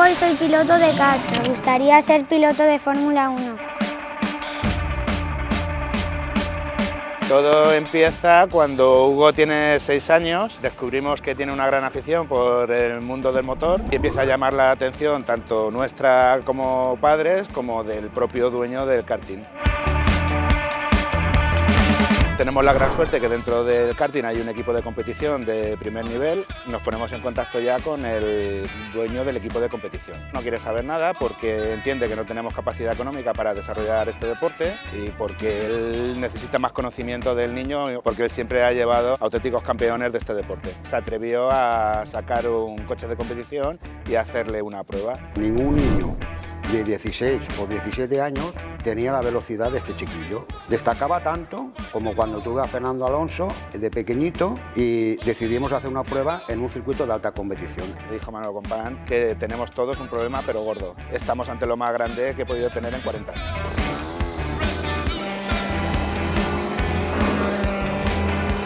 fútbol soy piloto de kart. Me gustaría ser piloto de Fórmula 1. Todo empieza cuando Hugo tiene 6 años, descubrimos que tiene una gran afición por el mundo del motor y empieza a llamar la atención tanto nuestra como padres como del propio dueño del karting. Tenemos la gran suerte que dentro del karting hay un equipo de competición de primer nivel. Nos ponemos en contacto ya con el dueño del equipo de competición. No quiere saber nada porque entiende que no tenemos capacidad económica para desarrollar este deporte y porque él necesita más conocimiento del niño, porque él siempre ha llevado auténticos campeones de este deporte. Se atrevió a sacar un coche de competición y a hacerle una prueba. Ningún niño de 16 o 17 años tenía la velocidad de este chiquillo. Destacaba tanto como cuando tuve a Fernando Alonso de pequeñito y decidimos hacer una prueba en un circuito de alta competición. Dijo Manolo Compán que tenemos todos un problema pero gordo. Estamos ante lo más grande que he podido tener en 40 años.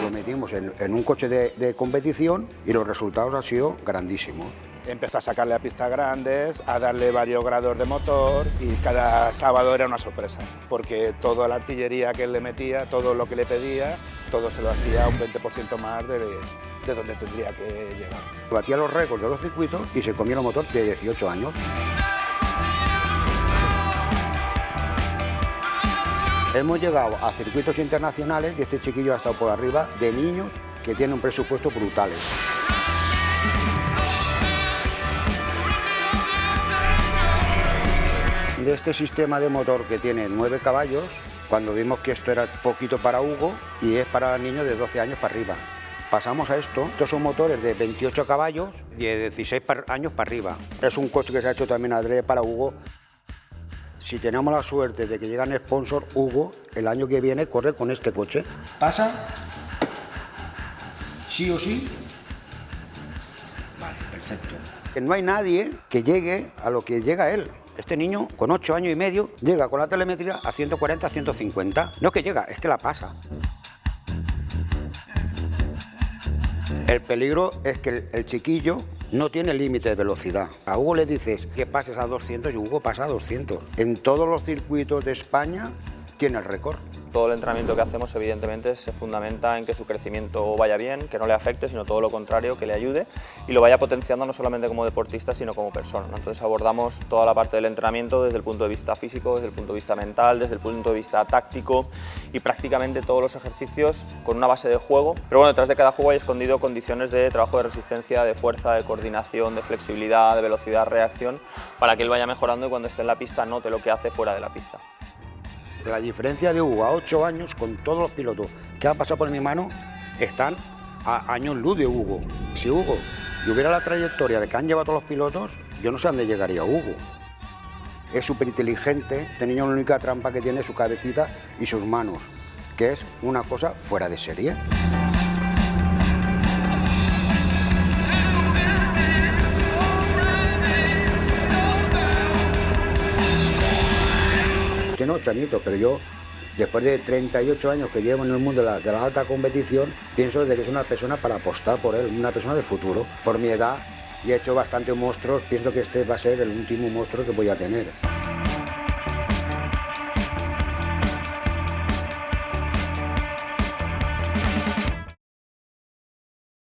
Lo metimos en un coche de competición y los resultados han sido grandísimos. Empezó a sacarle a pistas grandes, a darle varios grados de motor y cada sábado era una sorpresa, porque toda la artillería que él le metía, todo lo que le pedía, todo se lo hacía un 20% más de donde tendría que llegar. Batía los récords de los circuitos y se comía el motor de 18 años. Hemos llegado a circuitos internacionales y este chiquillo ha estado por arriba de niños que tienen un presupuesto brutales. De este sistema de motor que tiene 9 caballos, cuando vimos que esto era poquito para Hugo y es para niños de 12 años para arriba. Pasamos a esto, estos son motores de 28 caballos y de 16 años para arriba. Es un coche que se ha hecho también adrede para Hugo. Si tenemos la suerte de que llegan sponsor, Hugo el año que viene corre con este coche. ¿Pasa? ¿Sí o sí? Vale, perfecto. No hay nadie que llegue a lo que llega él. Este niño, con 8 años y medio, llega con la telemetría a 140, 150. No es que llega, es que la pasa. El peligro es que el chiquillo no tiene límite de velocidad. A Hugo le dices que pases a 200 y Hugo pasa a 200. En todos los circuitos de España tiene el récord. Todo el entrenamiento que hacemos evidentemente se fundamenta en que su crecimiento vaya bien, que no le afecte, sino todo lo contrario, que le ayude y lo vaya potenciando no solamente como deportista, sino como persona, ¿no? Entonces abordamos toda la parte del entrenamiento desde el punto de vista físico, desde el punto de vista mental, desde el punto de vista táctico y prácticamente todos los ejercicios con una base de juego. Pero bueno, detrás de cada juego hay escondido condiciones de trabajo de resistencia, de fuerza, de coordinación, de flexibilidad, de velocidad, reacción, para que él vaya mejorando y cuando esté en la pista note lo que hace fuera de la pista. La diferencia de Hugo a 8 años con todos los pilotos que han pasado por mi mano están a años luz de Hugo. Si Hugo tuviera la trayectoria de que han llevado todos los pilotos, yo no sé a dónde llegaría Hugo. Es súper inteligente, este niño la única trampa que tiene es su cabecita y sus manos, que es una cosa fuera de serie. No, chanito, pero yo, después de 38 años que llevo en el mundo de la alta competición, pienso de que es una persona para apostar por él, una persona de futuro. Por mi edad, y he hecho bastantes monstruos, pienso que este va a ser el último monstruo que voy a tener.